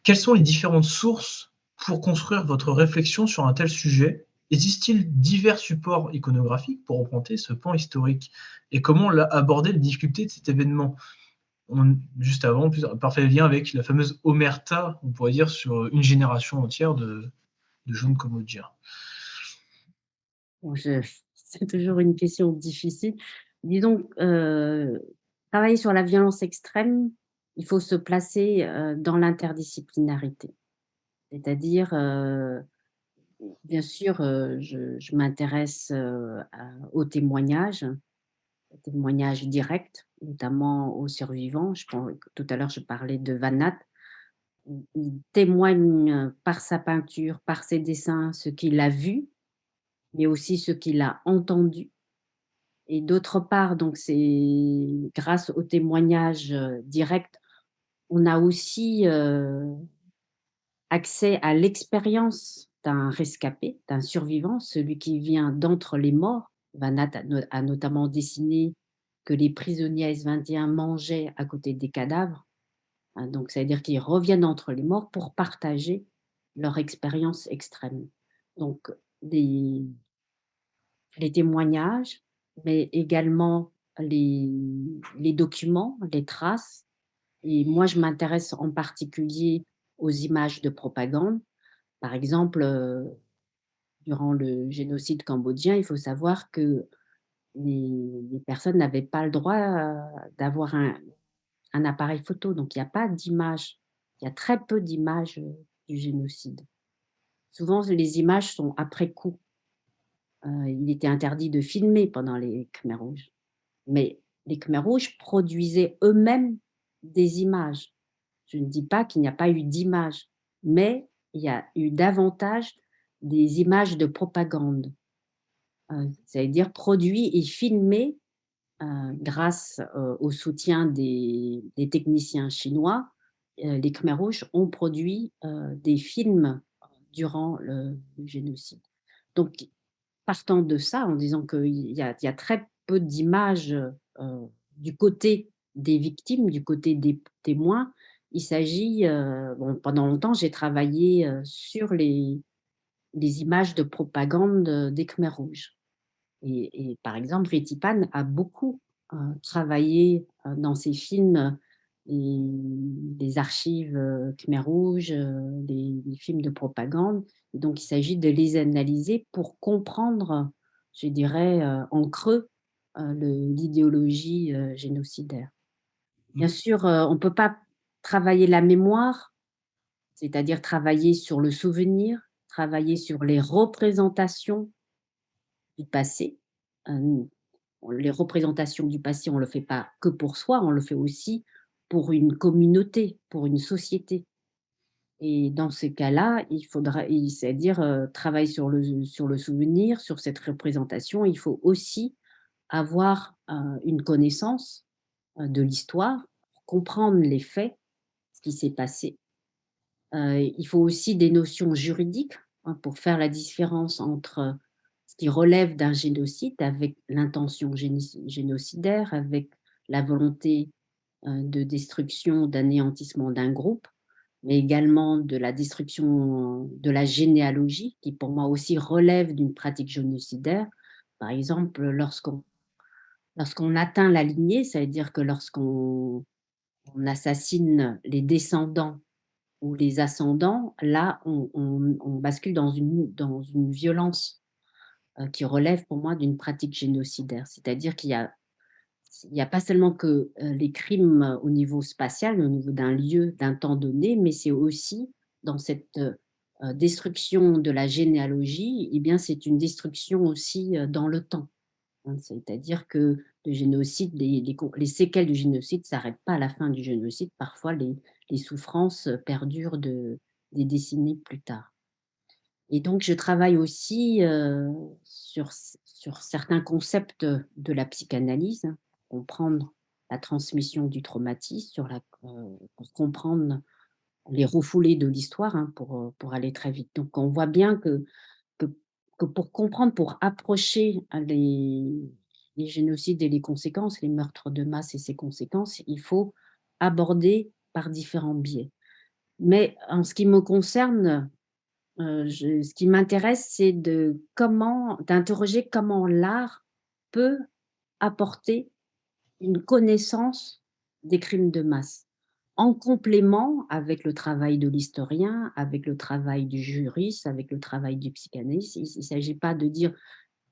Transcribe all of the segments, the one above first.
Quelles sont les différentes sources pour construire votre réflexion sur un tel sujet? Existe-t-il divers supports iconographiques pour représenter ce pan historique? Et comment aborder les difficultés de cet événement? Juste avant, parfait lien avec la fameuse omerta, on pourrait dire, sur une génération entière de jeunes Cambodgiens. Bon, c'est toujours une question difficile. Disons, travailler sur la violence extrême, il faut se placer, dans l'interdisciplinarité. C'est-à-dire, bien sûr, je m'intéresse, aux témoignages directs, notamment aux survivants. Tout à l'heure, je parlais de Vanat. Il témoigne, par sa peinture, par ses dessins, ce qu'il a vu, mais aussi ce qu'il a entendu. Et d'autre part, donc c'est grâce aux témoignages, directs, on a aussi, accès à l'expérience d'un rescapé, d'un survivant, celui qui vient d'entre les morts. Vanat a notamment dessiné que les prisonniers S-21 mangeaient à côté des cadavres, hein, donc ça veut dire qu'ils reviennent d'entre les morts pour partager leur expérience extrême. Donc des les témoignages, mais également les les documents, les traces. Et moi, je m'intéresse en particulier aux images de propagande. Par exemple, durant le génocide cambodgien, il faut savoir que les personnes n'avaient pas le droit, d'avoir un appareil photo, donc il y a pas d'images. Il y a très peu d'images, du génocide. Souvent, les images sont après coup. Il était interdit de filmer pendant les Khmers rouges. Mais les Khmers rouges produisaient eux-mêmes des images. Je ne dis pas qu'il n'y a pas eu d'images, mais il y a eu davantage des images de propagande, ça veut dire produits et filmés, grâce, au soutien des techniciens chinois. Les Khmers rouges ont produit, des films durant le génocide. Donc partant de ça, en disant qu'il y a très peu d'images, du côté des victimes, du côté des témoins, il s'agit, bon, pendant longtemps, j'ai travaillé, sur les images de propagande, des Khmers rouges. Et par exemple, Retipan a beaucoup, travaillé, dans ses films, les archives, Khmers rouges, les films de propagande. Et donc il s'agit de les analyser pour comprendre, je dirais, en creux, l'idéologie, génocidaire. Bien Mmh. sûr, on ne peut pas travailler la mémoire, c'est-à-dire travailler sur le souvenir, travailler sur les représentations du passé. Hem, les représentations du passé, on ne le fait pas que pour soi, on le fait aussi pour une communauté, pour une société. Et dans ces cas-là, c'est-à-dire, travailler sur le souvenir, sur cette représentation, il faut aussi avoir, une connaissance, de l'histoire, pour comprendre les faits, ce qui s'est passé. Il faut aussi des notions juridiques, hein, pour faire la différence entre ce qui relève d'un génocide avec l'intention génocidaire, avec la volonté, de destruction, d'anéantissement d'un groupe, mais également de la destruction, de la généalogie qui pour moi aussi relève d'une pratique génocidaire. Par exemple, lorsqu'on atteint la lignée, ça veut dire que lorsqu'on assassine les descendants ou les ascendants, là, on bascule dans une violence, qui relève pour moi d'une pratique génocidaire. C'est-à-dire qu'il y a pas seulement que, les crimes, au niveau spatial, au niveau d'un lieu, d'un temps donné, mais c'est aussi dans cette, destruction de la généalogie, eh bien, c'est une destruction aussi, dans le temps, hein. C'est-à-dire que le génocide, les séquelles du génocide s'arrêtent pas à la fin du génocide. Parfois les souffrances, perdurent des décennies plus tard. Et donc je travaille aussi, sur certains concepts, de la psychanalyse, hein, pour comprendre la transmission du traumatisme, pour comprendre les refoulés de l'histoire, hein, pour aller très vite. Donc on voit bien que que pour comprendre, pour approcher, les génocides et les conséquences, les meurtres de masse et ses conséquences, il faut aborder par différents biais. Mais en ce qui me concerne, ce qui m'intéresse, c'est d'interroger comment l'art peut apporter une connaissance des crimes de masse, en complément avec le travail de l'historien, avec le travail du juriste, avec le travail du psychanalyste. Il ne s'agit pas de dire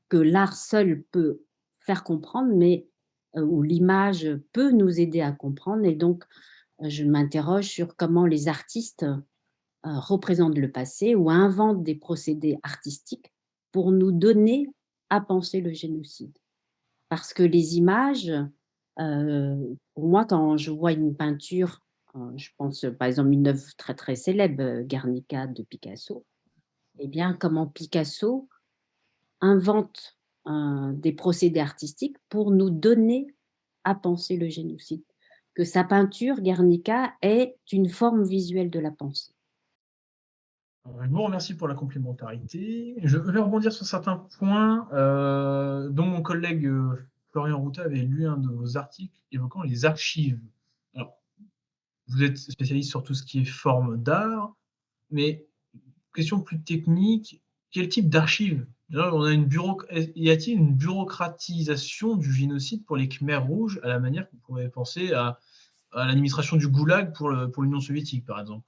que l'art seul peut faire comprendre, mais ou l'image peut nous aider à comprendre et donc je m'interroge sur comment les artistes, représentent le passé ou inventent des procédés artistiques pour nous donner à penser le génocide. Parce que les images, pour moi, quand je vois une peinture, je pense, par exemple, une œuvre très, très célèbre, Guernica de Picasso, eh bien, comment Picasso invente, des procédés artistiques pour nous donner à penser le génocide. Que sa peinture, Guernica, est une forme visuelle de la pensée. Je vous remercie pour la complémentarité. Je vais rebondir sur certains points, dont mon collègue, Florian Routa avait lu un de vos articles évoquant les archives. Alors, vous êtes spécialiste sur tout ce qui est forme d'art, mais question plus technique, quel type d'archives? Déjà, on a y a-t-il une bureaucratisation du génocide pour les Khmers rouges, à la manière qu'on pourrait penser à l'administration du Goulag pour l'Union soviétique, par exemple?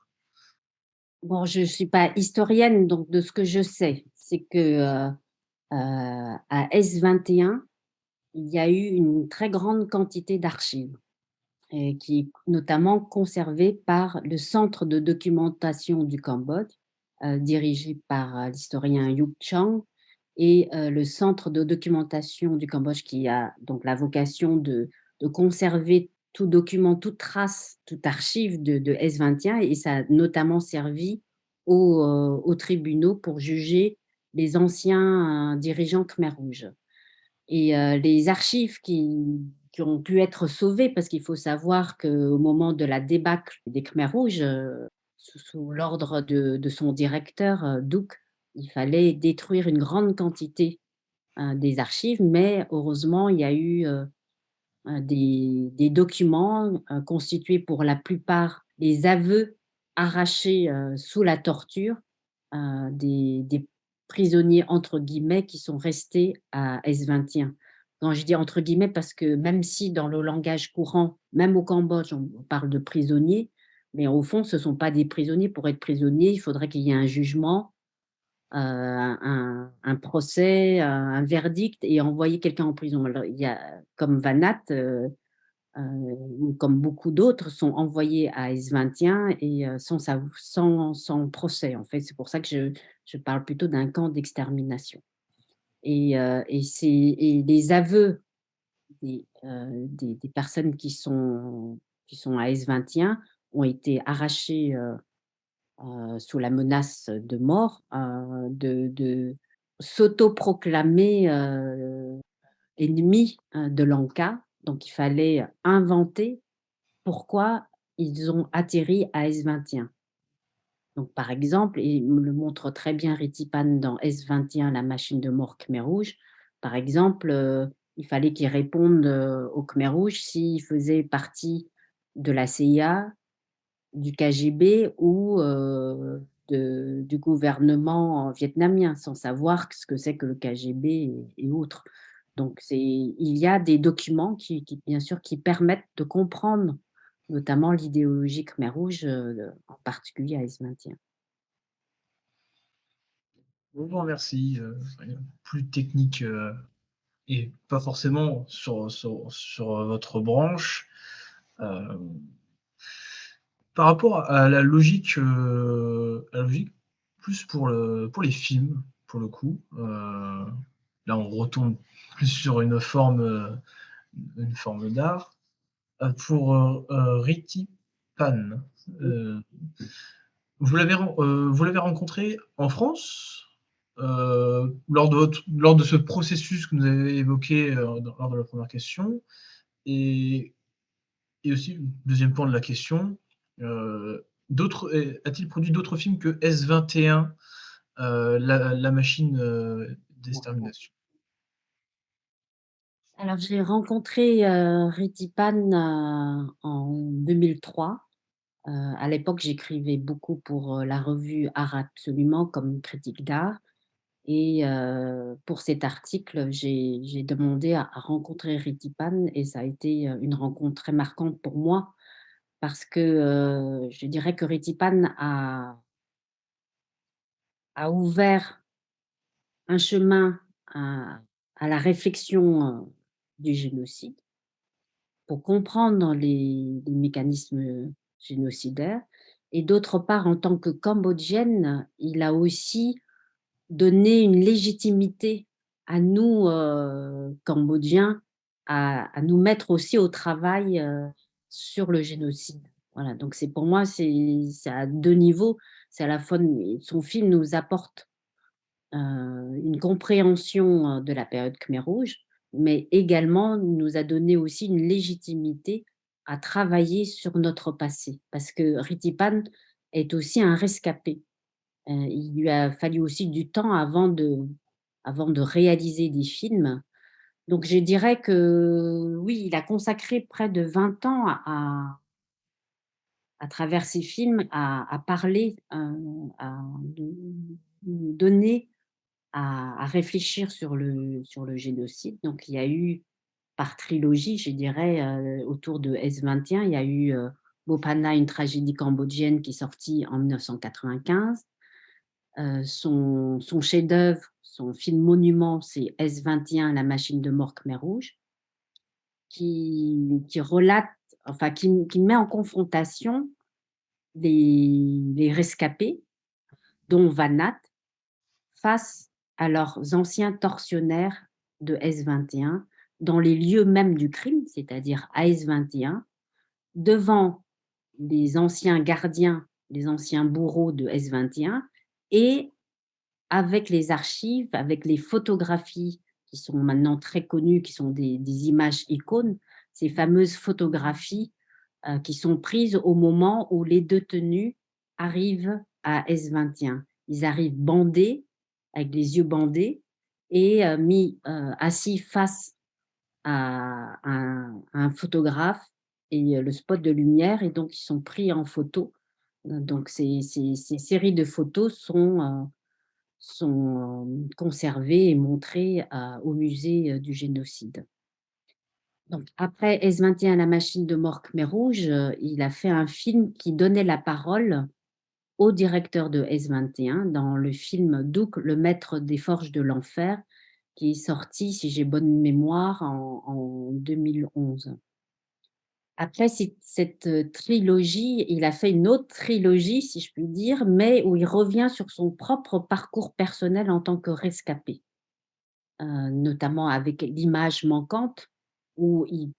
Bon, je ne suis pas historienne, donc de ce que je sais, c'est que, à S21, il y a eu une très grande quantité d'archives et qui est notamment conservée par le Centre de documentation du Cambodge, dirigé par, l'historien Yup Chang et le Centre de documentation du Cambodge qui a donc la vocation de conserver tout document, toute trace, toute archive de S21 et ça a notamment servi aux tribunaux pour juger les anciens, dirigeants Khmer rouges. Et les archives qui ont pu être sauvées, parce qu'il faut savoir qu'au moment de la débâcle des Khmers rouges, sous l'ordre de son directeur, Duc, il fallait détruire une grande quantité, des archives, mais heureusement, il y a eu, des documents, constitués pour la plupart les aveux arrachés, sous la torture, des «prisonniers» entre guillemets qui sont restés à S21. Quand je dis entre guillemets parce que même si dans le langage courant, même au Cambodge, on parle de prisonniers, mais au fond ce ne sont pas des prisonniers. Pour être prisonnier, il faudrait qu'il y ait un jugement, un procès, un verdict et envoyer quelqu'un en prison. Alors il y a comme Vanat, ou comme beaucoup d'autres, sont envoyés à S21 et sans procès, en fait. C'est pour ça que je parle plutôt d'un camp d'extermination et les aveux des personnes qui sont à S21 ont été arrachés, sous la menace de mort, de s'autoproclamer, ennemis, de Lanka. Donc il fallait inventer pourquoi ils ont atterri à S21. Donc par exemple, et me le montre très bien Ritipan dans S21, la machine de mort Khmer Rouge, par exemple, il fallait qu'ils répondent, aux Khmer Rouges s'ils faisaient partie de la CIA, du KGB ou, du gouvernement vietnamien, sans savoir ce que c'est que le KGB et autres. Donc il y a des documents qui bien sûr, qui permettent de comprendre notamment l'idéologie Khmer Rouge, en particulier à S21. Je vous remercie, plus technique, et pas forcément sur votre branche. Hem, Par rapport à la logique plus pour les films, pour le coup, là on retombe plus sur une forme d'art. Riti Pan, heu, vous l'avez rencontré en France? Lors de ce processus que vous avez évoqué, lors de la première question? Et aussi, deuxième point de la question, a-t-il produit d'autres films que S21, la machine, d'extermination? Alors j'ai rencontré, Ritipan, en 2003. À l'époque, j'écrivais beaucoup pour, la revue Art Absolument comme critique d'art et pour cet article, j'ai demandé à rencontrer Ritipan et ça a été, une rencontre très marquante pour moi parce que, je dirais que Ritipan a ouvert un chemin à la réflexion, du génocide pour comprendre les mécanismes génocidaires et d'autre part, en tant que Cambodgienne, il a aussi donné une légitimité à nous, Cambodgiens, à nous mettre aussi au travail, sur le génocide. Voilà, donc c'est pour moi, c'est à 2 niveaux. C'est à la fois son film nous apporte une compréhension, de la période Khmer Rouge, mais également nous a donné aussi une légitimité à travailler sur notre passé. Parce que Ritipan est aussi un rescapé. Il lui a fallu aussi du temps avant de réaliser des films. Donc je dirais que oui, il a consacré près de 20 ans à travers ses films à parler, à nous donner à réfléchir sur le génocide. Donc il y a eu par trilogie, je dirais, autour de S-21, il y a eu, Bopana, une tragédie cambodgienne qui est sortie en 1995. Son chef-d'œuvre, son film monument, c'est S-21, La machine de mort Khmer Rouge, qui relate, enfin qui met en confrontation les rescapés, dont Vanat, face à leurs anciens tortionnaires de S-21 dans les lieux mêmes du crime, c'est-à-dire à S-21, devant les anciens gardiens, les anciens bourreaux de S-21 et avec les archives, avec les photographies qui sont maintenant très connues, qui sont des images icônes, ces fameuses photographies, qui sont prises au moment où les détenus arrivent à S-21. Ils arrivent bandés, avec les yeux bandés et assis face à un photographe et le spot de lumière et donc ils sont pris en photo. Donc ces séries de photos sont conservées et montrées au musée, du génocide. Donc après S-21, La machine de mort Khmer Rouge, il a fait un film qui donnait la parole au directeur de S-21 dans le film Douk, le maître des forges de l'enfer, qui est sorti, si j'ai bonne mémoire, en 2011. Après cette, trilogie, il a fait une autre trilogie, si je puis dire, mais où il revient sur son propre parcours personnel en tant que rescapé. Notamment avec l'image manquante où il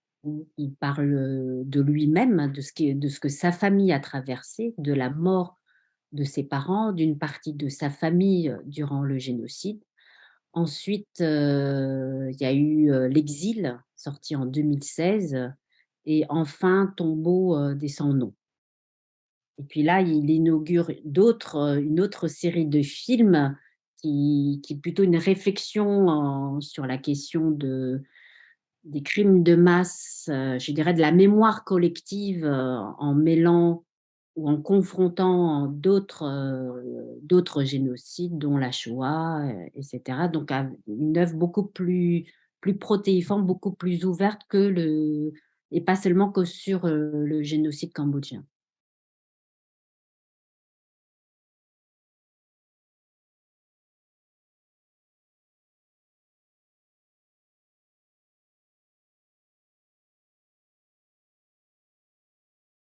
parle, de lui-même, de ce que sa famille a traversé, de la mort de ses parents, d'une partie de sa famille, durant le génocide. Ensuite, il y a eu, L'exil, sorti en 2016 et enfin Tombeau, des sans noms. Et puis là, il inaugure une autre série de films qui est plutôt une réflexion sur la question des crimes de masse, je dirais de la mémoire collective, en mêlant ou en confrontant d'autres génocides, dont la Shoah, et cetera. Donc une œuvre beaucoup plus protéiforme, beaucoup plus ouverte que et pas seulement que sur, le génocide cambodgien.